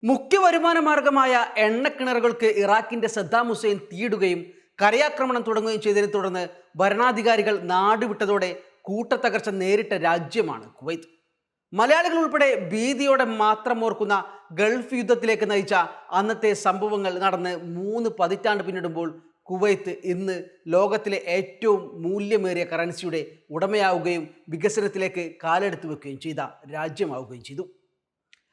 മുഖ്യ വരുമാന മാർഗമായ എണ്ണക്കിണറുകൾക്ക് ഇറാഖിന്റെ സദ്ദാം ഹുസൈൻ തീയിടുകയും കരയാക്രമണം തുടങ്ങുകയും ചെയ്തതിനെ തുടർന്ന് ഭരണാധികാരികൾ നാടുവിട്ടതോടെ കൂട്ടത്തകർച്ച നേരിട്ട രാജ്യമാണ് കുവൈത്ത്. മലയാളികൾ ഉൾപ്പെടെ ഭീതിയോടെ മാത്രം ഓർക്കുന്ന ഗൾഫ് യുദ്ധത്തിലേക്ക് നയിച്ച അന്നത്തെ സംഭവങ്ങൾ നടന്ന് 3 പതിറ്റാണ്ട് പിന്നിടുമ്പോൾ കുവൈത്ത് ഇന്ന് ലോകത്തിലെ ഏറ്റവും മൂല്യമേറിയ കറൻസിയുടെ ഉടമയാവുകയും വികസനത്തിലേക്ക് കാലെടുത്ത് വെക്കുകയും ചെയ്ത രാജ്യമാവുകയും ചെയ്തു.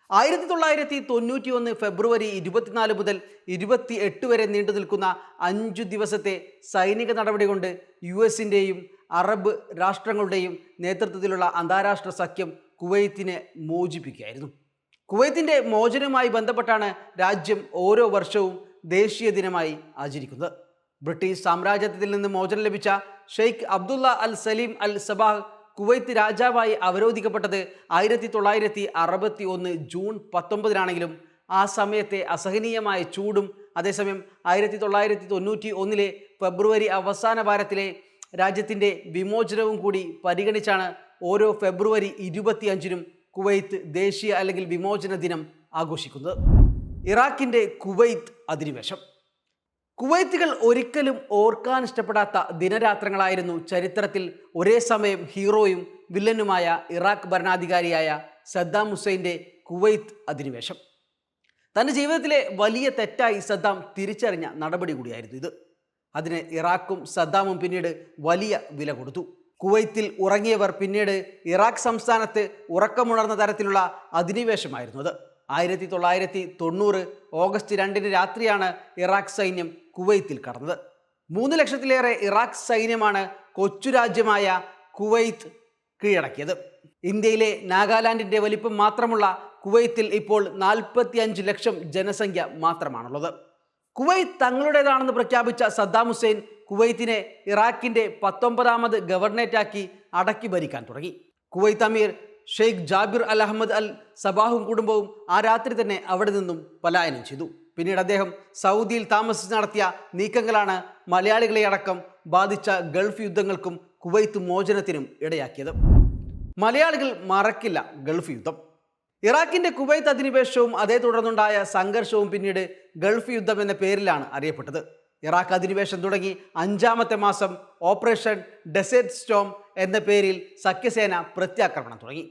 1991 ഫെബ്രുവരി 24 മുതൽ 28 വരെ നീണ്ടു നിൽക്കുന്ന 5 ദിവസത്തെ സൈനിക നടപടി കൊണ്ട് US-ൻ്റെയും അറബ് രാഷ്ട്രങ്ങളുടെയും നേതൃത്വത്തിലുള്ള അന്താരാഷ്ട്ര സഖ്യം കുവൈത്തിനെ മോചിപ്പിക്കുകയായിരുന്നു. കുവൈത്തിൻ്റെ മോചനവുമായി ബന്ധപ്പെട്ടാണ് രാജ്യം ഓരോ വർഷവും ദേശീയ ദിനമായി ആചരിക്കുന്നത്. ബ്രിട്ടീഷ് സാമ്രാജ്യത്തിൽ നിന്ന് മോചനം ലഭിച്ച ഷെയ്ഖ് അബ്ദുള്ള അൽ സലീം അൽ സബാഹ് കുവൈത്ത് രാജാവായി അവരോധിക്കപ്പെട്ടത് 1961 ജൂൺ 19 ആ സമയത്തെ അസഹനീയമായ ചൂടും അതേസമയം 1991 ഫെബ്രുവരി അവസാന വാരത്തിലെ രാജ്യത്തിൻ്റെ വിമോചനവും കൂടി പരിഗണിച്ചാണ് ഓരോ ഫെബ്രുവരി 25 കുവൈത്ത് ദേശീയ അല്ലെങ്കിൽ വിമോചന ദിനം ആഘോഷിക്കുന്നത്. ഇറാഖിൻ്റെ കുവൈത്ത് അധിനിവേശം. കുവൈത്തികൾ ഒരിക്കലും ഓർക്കാൻ ഇഷ്ടപ്പെടാത്ത ദിനരാത്രങ്ങളായിരുന്നു ചരിത്രത്തിൽ ഒരേ സമയം ഹീറോയും വില്ലനുമായ ഇറാഖ് ഭരണാധികാരിയായ സദ്ദാം ഹുസൈൻ്റെ കുവൈത്ത് അധിനിവേശം. തൻ്റെ ജീവിതത്തിലെ വലിയ തെറ്റായി സദ്ദാം തിരിച്ചറിഞ്ഞ നടപടി കൂടിയായിരുന്നു ഇത്. അതിന് ഇറാഖും സദ്ദാമും പിന്നീട് വലിയ വില കൊടുത്തു. കുവൈത്തിൽ ഉറങ്ങിയവർ പിന്നീട് ഇറാഖ് സംസ്ഥാനത്ത് ഉറക്കമുണർന്ന തരത്തിലുള്ള അധിനിവേശമായിരുന്നു അത്. 1990 ഓഗസ്റ്റ് 2 രാത്രിയാണ് ഇറാഖ് സൈന്യം കുവൈത്തിൽ കടന്നത്. 3 ലക്ഷത്തിലേറെ ഇറാഖ് സൈന്യമാണ് കൊച്ചു രാജ്യമായ കുവൈത്ത് കീഴടക്കിയത്. ഇന്ത്യയിലെ നാഗാലാൻഡിൻ്റെ വലിപ്പം മാത്രമുള്ള കുവൈത്തിൽ ഇപ്പോൾ 45 ലക്ഷം ജനസംഖ്യ മാത്രമാണുള്ളത്. കുവൈത്ത് തങ്ങളുടേതാണെന്ന് പ്രഖ്യാപിച്ച സദ്ദാം ഹുസൈൻ കുവൈത്തിനെ ഇറാഖിൻ്റെ 19ാമത് ഗവർണറേറ്റാക്കി അടക്കി ഭരിക്കാൻ തുടങ്ങി. കുവൈത്ത് അമീർ ഷെയ്ഖ് ജാബിർ അൽ അഹമ്മദ് അൽ സബാഹും കുടുംബവും ആ രാത്രി തന്നെ അവിടെ നിന്നും പലായനം ചെയ്തു. പിന്നീട് അദ്ദേഹം സൗദിയിൽ താമസിച്ച് നടത്തിയ നീക്കങ്ങളാണ് മലയാളികളെ അടക്കം ബാധിച്ച ഗൾഫ് യുദ്ധങ്ങൾക്കും കുവൈത്ത് മോചനത്തിനും ഇടയാക്കിയത്. മലയാളികൾ മറക്കില്ല ഗൾഫ് യുദ്ധം. ഇറാഖിൻ്റെ കുവൈത്ത് അധിനിവേശവും അതേ തുടർന്നുണ്ടായ സംഘർഷവും പിന്നീട് ഗൾഫ് യുദ്ധം എന്ന പേരിലാണ് അറിയപ്പെട്ടത്. ഇറാഖ് അധിനിവേശം തുടങ്ങി 5ാമത്തെ മാസം ഓപ്പറേഷൻ ഡെസേർട്ട് സ്റ്റോം എന്ന പേരിൽ സഖ്യസേന പ്രത്യാക്രമണം തുടങ്ങി.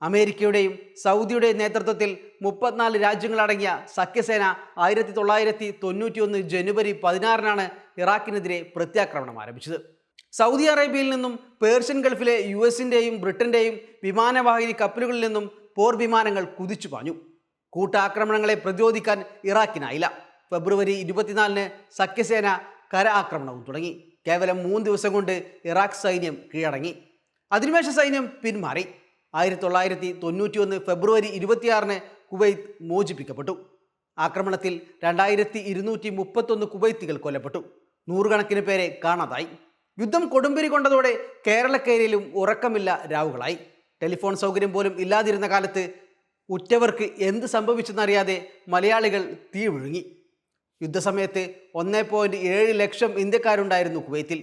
അമേരിക്കയുടെയും സൗദിയുടെയും നേതൃത്വത്തിൽ 34 രാജ്യങ്ങളടങ്ങിയ സഖ്യസേന 1991 ജനുവരി 16 ഇറാഖിനെതിരെ പ്രത്യാക്രമണം ആരംഭിച്ചത്. സൗദി അറേബ്യയിൽ നിന്നും പേർഷ്യൻ ഗൾഫിലെ US-ൻ്റെയും ബ്രിട്ടൻ്റെയും വിമാനവാഹിനി കപ്പലുകളിൽ നിന്നും പോർ വിമാനങ്ങൾ കുതിച്ചു പാഞ്ഞു. കൂട്ടാക്രമണങ്ങളെ പ്രതിരോധിക്കാൻ ഇറാഖിനായില്ല. ഫെബ്രുവരി 24 സഖ്യസേന കര ആക്രമണവും തുടങ്ങി. കേവലം 3 ദിവസം കൊണ്ട് ഇറാഖ് സൈന്യം കീഴടങ്ങി. അധിനിവേശ സൈന്യം പിന്മാറി. 1991 ഫെബ്രുവരി 26 കുവൈത്ത് മോചിപ്പിക്കപ്പെട്ടു. ആക്രമണത്തിൽ 2231 കുവൈത്തികൾ കൊല്ലപ്പെട്ടു. 100 കണക്കിന് പേരെ കാണാതായി. യുദ്ധം കൊടുമ്പിരി കൊണ്ടതോടെ കേരളക്കരയിലും ഉറക്കമില്ല രാവുകളായി. ടെലിഫോൺ സൗകര്യം പോലും ഇല്ലാതിരുന്ന കാലത്ത് ഉറ്റവർക്ക് എന്ത് സംഭവിച്ചെന്നറിയാതെ മലയാളികൾ തീ വിഴുങ്ങി. യുദ്ധസമയത്ത് 1.7 ലക്ഷം ഇന്ത്യക്കാരുണ്ടായിരുന്നു കുവൈത്തിൽ.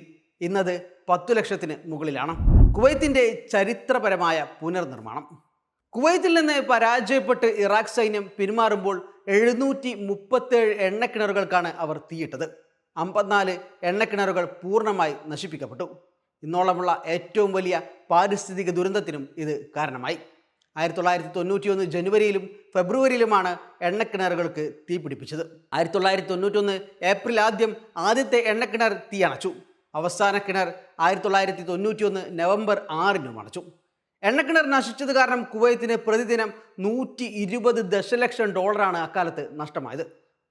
ഇന്നത് 10 ലക്ഷത്തിന് മുകളിലാണ്. കുവൈത്തിൻ്റെ ചരിത്രപരമായ പുനർനിർമ്മാണം. കുവൈത്തിൽ നിന്ന് പരാജയപ്പെട്ട് ഇറാഖ് സൈന്യം പിന്മാറുമ്പോൾ 737 എണ്ണക്കിണറുകൾക്കാണ് അവർ തീയിട്ടത്. 54 എണ്ണക്കിണറുകൾ പൂർണ്ണമായി നശിപ്പിക്കപ്പെട്ടു. ഇന്നോളമുള്ള ഏറ്റവും വലിയ പാരിസ്ഥിതിക ദുരന്തത്തിനും ഇത് കാരണമായി. 1991 ജനുവരിയിലും ഫെബ്രുവരിയിലുമാണ് എണ്ണക്കിണറുകൾക്ക് തീ പിടിപ്പിച്ചത്. 1991 ഏപ്രിൽ ആദ്യത്തെ എണ്ണക്കിണർ തീയണച്ചു. അവസാന കിണർ 1991 നവംബർ 6 അണച്ചു. എണ്ണക്കിണർ നശിച്ചത് കാരണം കുവൈത്തിന് പ്രതിദിനം $120 ദശലക്ഷം അക്കാലത്ത് നഷ്ടമായത്.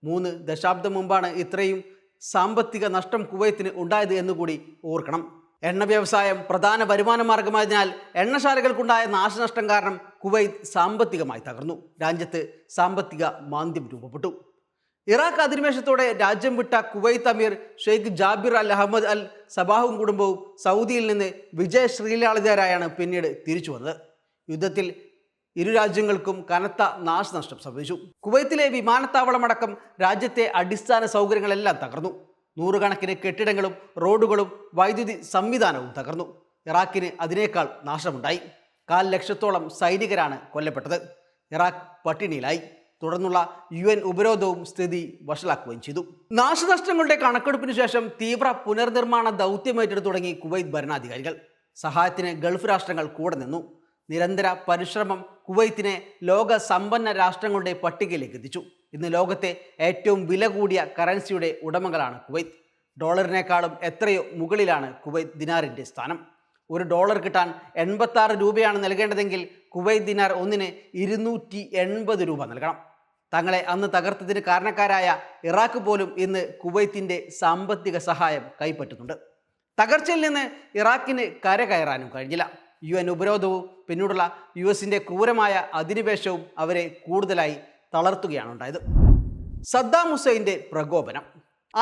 3 ദശാബ്ദം മുമ്പാണ് ഇത്രയും സാമ്പത്തിക നഷ്ടം കുവൈത്തിന് ഉണ്ടായത് എന്നുകൂടി ഓർക്കണം. എണ്ണ വ്യവസായം പ്രധാന വരുമാന മാർഗമായതിനാൽ എണ്ണശാലകൾക്കുണ്ടായ നാശനഷ്ടം കാരണം കുവൈത്ത് സാമ്പത്തികമായി തകർന്നു. രാജ്യത്ത് സാമ്പത്തിക മാന്ദ്യം രൂപപ്പെട്ടു. ഇറാഖ് അധിനിവേശത്തോടെ രാജ്യം വിട്ട കുവൈത്ത് അമീർ ഷെയ്ഖ് ജാബിർ അൽ അഹമ്മദ് അൽ സബാഹും കുടുംബവും സൗദിയിൽ നിന്ന് വിജയശ്രീലാളിതരായാണ് പിന്നീട് തിരിച്ചു വന്നത്. യുദ്ധത്തിൽ ഇരു രാജ്യങ്ങൾക്കും കനത്ത നാശനഷ്ടം സംഭവിച്ചു. കുവൈത്തിലെ വിമാനത്താവളമടക്കം രാജ്യത്തെ അടിസ്ഥാന സൗകര്യങ്ങളെല്ലാം തകർന്നു. 100 കണക്കിന് കെട്ടിടങ്ങളും റോഡുകളും വൈദ്യുതി സംവിധാനവും തകർന്നു. ഇറാഖിന് അതിനേക്കാൾ നാശമുണ്ടായി. 1/4 ലക്ഷത്തോളം സൈനികരാണ് കൊല്ലപ്പെട്ടത്. ഇറാഖ് പട്ടിണിയിലായി. തുടർന്നുള്ള UN ഉപരോധവും സ്ഥിതി വഷളാക്കുകയും ചെയ്തു. നാശനഷ്ടങ്ങളുടെ കണക്കെടുപ്പിന് ശേഷം തീവ്ര പുനർനിർമ്മാണ ദൗത്യമേറ്റെടുത്തു തുടങ്ങി കുവൈത്ത് ഭരണാധികാരികൾ. സഹായത്തിന് ഗൾഫ് രാഷ്ട്രങ്ങൾ കൂടെ നിന്നു. നിരന്തര പരിശ്രമം കുവൈത്തിനെ ലോക സമ്പന്ന രാഷ്ട്രങ്ങളുടെ പട്ടികയിലേക്ക് എത്തിച്ചു. ഇന്ന് ലോകത്തെ ഏറ്റവും വില കൂടിയ കറൻസിയുടെ ഉടമകളാണ് കുവൈത്ത്. ഡോളറിനേക്കാളും എത്രയോ മുകളിലാണ് കുവൈത്ത് ദിനാറിൻ്റെ സ്ഥാനം. $1 കിട്ടാൻ 86 രൂപയാണ് നൽകേണ്ടതെങ്കിൽ കുവൈത്ത് ദിനാർ ഒന്നിന് 280 രൂപ നൽകണം. തങ്ങളെ അന്ന് തകർത്തതിന് കാരണക്കാരായ ഇറാഖ് പോലും ഇന്ന് കുവൈത്തിൻ്റെ സാമ്പത്തിക സഹായം കൈപ്പറ്റുന്നുണ്ട്. തകർച്ചയിൽ നിന്ന് ഇറാഖിന് കരകയറാനും കഴിഞ്ഞില്ല. UN ഉപരോധവും പിന്നീടുള്ള US-ന്റെ ക്രൂരമായ അധിനിവേശവും അവരെ കൂടുതലായി തളർത്തുകയാണ് ഉണ്ടായത്. സദ്ദാം ഹുസൈൻ്റെ പ്രകോപനം.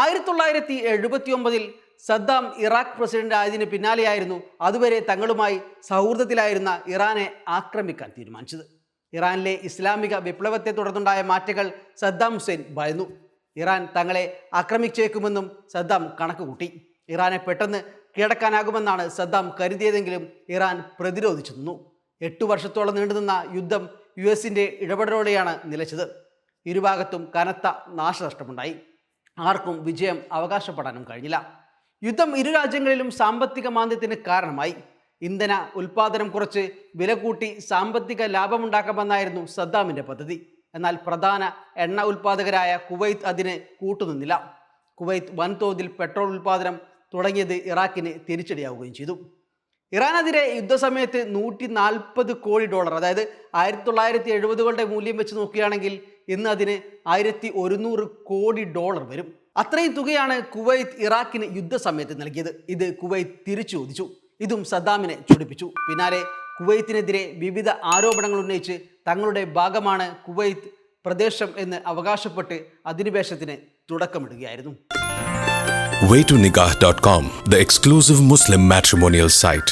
1979 സദ്ദാം ഇറാഖ് പ്രസിഡന്റ് ആയതിന് പിന്നാലെയായിരുന്നു അതുവരെ തങ്ങളുമായി സൗഹൃദത്തിലായിരുന്ന ഇറാനെ ആക്രമിക്കാൻ തീരുമാനിച്ചത്. ഇറാനിലെ ഇസ്ലാമിക വിപ്ലവത്തെ തുടർന്നുണ്ടായ മാറ്റങ്ങൾ സദ്ദാം ഹുസൈൻ ഭയന്നു. ഇറാൻ തങ്ങളെ ആക്രമിച്ചേക്കുമെന്നും സദ്ദാം കണക്കുകൂട്ടി. ഇറാനെ പെട്ടെന്ന് കീഴടക്കാനാകുമെന്നാണ് സദ്ദാം കരുതിയതെങ്കിലും ഇറാൻ പ്രതിരോധിച്ചു നിന്നു. 8 വർഷത്തോളം നീണ്ടുനിന്ന യുദ്ധം US-ന്റെ ഇടപെടലോടെയാണ് നിലച്ചത്. ഇരുഭാഗത്തും കനത്ത നാശനഷ്ടമുണ്ടായി. ആർക്കും വിജയം അവകാശപ്പെടാനും കഴിഞ്ഞില്ല. യുദ്ധം ഇരു രാജ്യങ്ങളിലും സാമ്പത്തിക മാന്ദ്യത്തിന് കാരണമായി. ഇന്ധന ഉൽപ്പാദനം കുറച്ച് വില കൂട്ടി സാമ്പത്തിക ലാഭമുണ്ടാക്കാമെന്നായിരുന്നു സദ്ദാമിൻ്റെ പദ്ധതി. എന്നാൽ പ്രധാന എണ്ണ ഉൽപ്പാദകരായ കുവൈത്ത് അതിന് കൂട്ടുനിന്നില്ല. കുവൈത്ത് വൻതോതിൽ പെട്രോൾ ഉൽപ്പാദനം തുടങ്ങിയത് ഇറാഖിന് തിരിച്ചടിയാവുകയും ചെയ്തു. ഇറാനെതിരെ യുദ്ധസമയത്ത് $140 കോടി, അതായത് 1970കളുടെ മൂല്യം വെച്ച് നോക്കുകയാണെങ്കിൽ ഇന്ന് അതിന് $1100 കോടി വരും. അത്രയും തുകയാണ് കുവൈത്ത് ഇറാഖിന് യുദ്ധസമയത്ത് നൽകിയത്. ഇത് കുവൈത്ത് തിരിച്ചു ചോദിച്ചു. ഇതും സദ്ദാമിനെ ചൊടിപ്പിച്ചു. പിന്നാലെ കുവൈത്തിനെതിരെ വിവിധ ആരോപണങ്ങൾ ഉന്നയിച്ച് തങ്ങളുടെ ഭാഗമാണ് കുവൈത്ത് പ്രദേശം എന്ന് അവകാശപ്പെട്ട് അധിനിവേശത്തിന് തുടക്കമിടുകയായിരുന്നു. Waytonikah.com, the exclusive Muslim matrimonial site.